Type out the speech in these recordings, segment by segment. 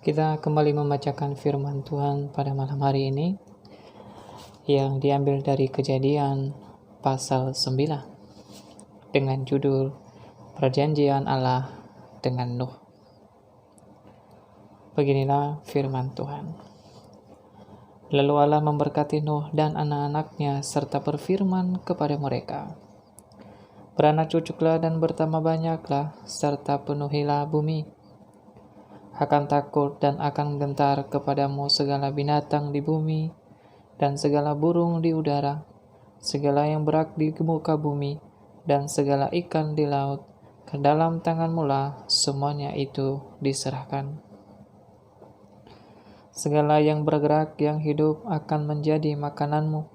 Kita kembali membacakan firman Tuhan pada malam hari ini yang diambil dari Kejadian pasal 9 dengan judul Perjanjian Allah dengan Nuh. Beginilah firman Tuhan. Lalu Allah memberkati Nuh dan anak-anaknya serta berfirman kepada mereka, beranak cucuklah dan bertambah banyaklah serta penuhilah bumi. Akan takut dan akan gentar kepadamu segala binatang di bumi dan segala burung di udara, segala yang berak di muka bumi dan segala ikan di laut. Ke dalam tanganmu lah semuanya itu diserahkan. Segala yang bergerak yang hidup akan menjadi makananmu.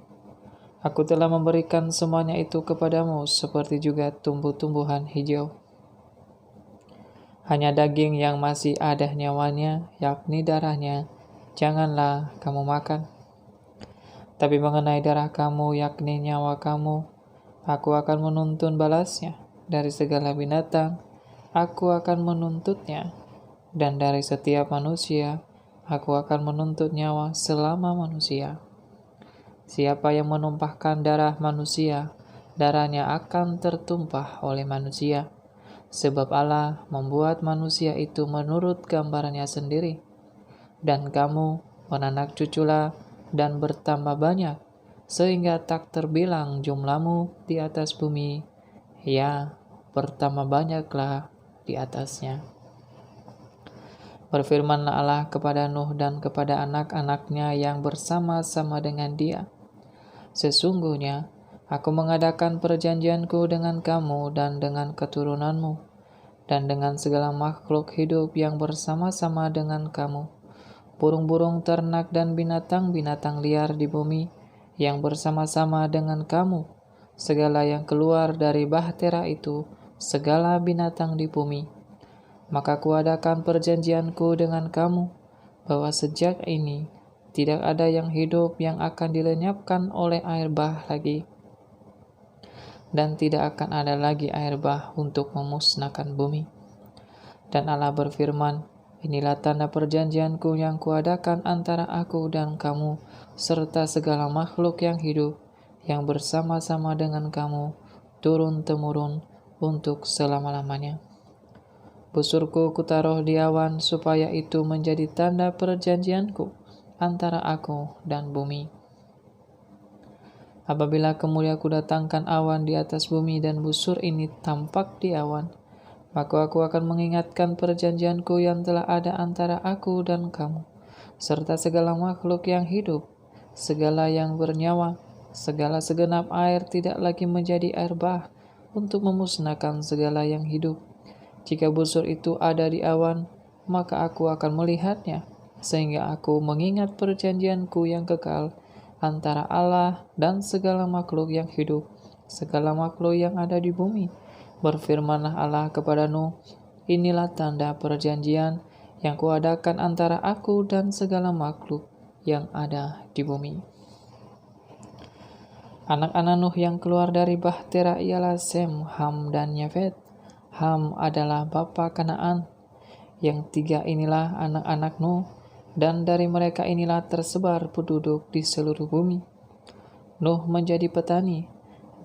Aku telah memberikan semuanya itu kepadamu seperti juga tumbuh-tumbuhan hijau. Hanya daging yang masih ada nyawanya, yakni darahnya, janganlah kamu makan. Tapi mengenai darah kamu, yakni nyawa kamu, aku akan menuntun balasnya. Dari segala binatang, aku akan menuntutnya. Dan dari setiap manusia, aku akan menuntut nyawa selama manusia. Siapa yang menumpahkan darah manusia, darahnya akan tertumpah oleh manusia. Sebab Allah membuat manusia itu menurut gambarannya sendiri. Dan kamu beranak cuculah dan bertambah banyak, sehingga tak terbilang jumlahmu di atas bumi. Ya, bertambah banyaklah di atasnya. Berfirmanlah Allah kepada Nuh dan kepada anak-anaknya yang bersama-sama dengan dia. Sesungguhnya, Aku mengadakan perjanjianku dengan kamu dan dengan keturunanmu, dan dengan segala makhluk hidup yang bersama-sama dengan kamu, burung-burung ternak dan binatang-binatang liar di bumi yang bersama-sama dengan kamu, segala yang keluar dari bahtera itu, segala binatang di bumi. Maka kuadakan perjanjianku dengan kamu, bahwa sejak ini tidak ada yang hidup yang akan dilenyapkan oleh air bah lagi, dan tidak akan ada lagi air bah untuk memusnahkan bumi. Dan Allah berfirman, inilah tanda perjanjianku yang kuadakan antara aku dan kamu, serta segala makhluk yang hidup, yang bersama-sama dengan kamu, turun-temurun untuk selama-lamanya. Busurku kutaruh di awan, supaya itu menjadi tanda perjanjianku antara aku dan bumi. Apabila kemudian aku datangkan awan di atas bumi dan busur ini tampak di awan, maka aku akan mengingatkan perjanjianku yang telah ada antara aku dan kamu, serta segala makhluk yang hidup, segala yang bernyawa, segala segenap air tidak lagi menjadi air bah untuk memusnahkan segala yang hidup. Jika busur itu ada di awan, maka aku akan melihatnya, sehingga aku mengingat perjanjianku yang kekal antara Allah dan segala makhluk yang hidup, segala makhluk yang ada di bumi. Berfirmanlah Allah kepada Nuh, inilah tanda perjanjian yang kuadakan antara aku dan segala makhluk yang ada di bumi. Anak-anak Nuh yang keluar dari bahtera ialah Sem, Ham, dan Yafet. Ham adalah bapa Kanaan. Yang tiga inilah anak-anak Nuh, dan dari mereka inilah tersebar penduduk di seluruh bumi. Nuh menjadi petani.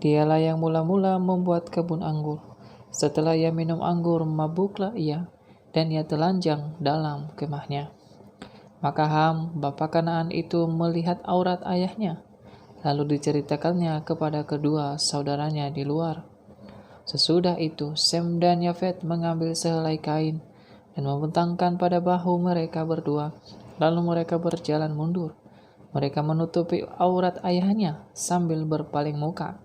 Dialah yang mula-mula membuat kebun anggur. Setelah ia minum anggur, mabuklah ia, dan ia telanjang dalam kemahnya. Maka Ham, bapa Kanaan itu melihat aurat ayahnya, lalu diceritakannya kepada kedua saudaranya di luar. Sesudah itu, Sem dan Yafet mengambil sehelai kain dan membentangkan pada bahu mereka berdua. Lalu mereka berjalan mundur. Mereka menutupi aurat ayahnya sambil berpaling muka,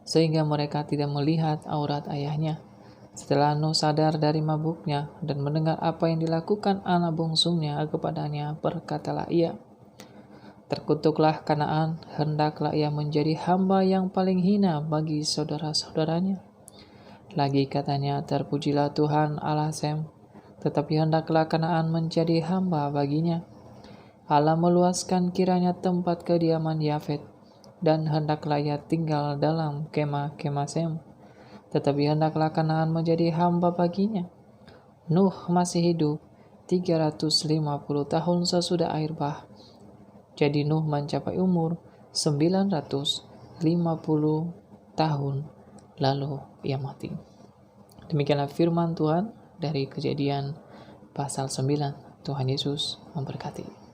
sehingga mereka tidak melihat aurat ayahnya. Setelah Nuh sadar dari mabuknya dan mendengar apa yang dilakukan anak bungsunya kepadanya, berkatalah ia, terkutuklah Kanaan, hendaklah ia menjadi hamba yang paling hina bagi saudara-saudaranya. Lagi katanya, terpujilah Tuhan Allah Sem, tetapi hendaklah Kanaan menjadi hamba baginya. Allah meluaskan kiranya tempat kediaman Yafet, dan hendaklah ia tinggal dalam kemah-kemah Sem, tetapi hendaklah Kanaan menjadi hamba baginya. Nuh masih hidup, 350 tahun sesudah air bah. Jadi Nuh mencapai umur 950 tahun, lalu ia mati. Demikianlah firman Tuhan dari Kejadian pasal 9. Tuhan Yesus memberkati.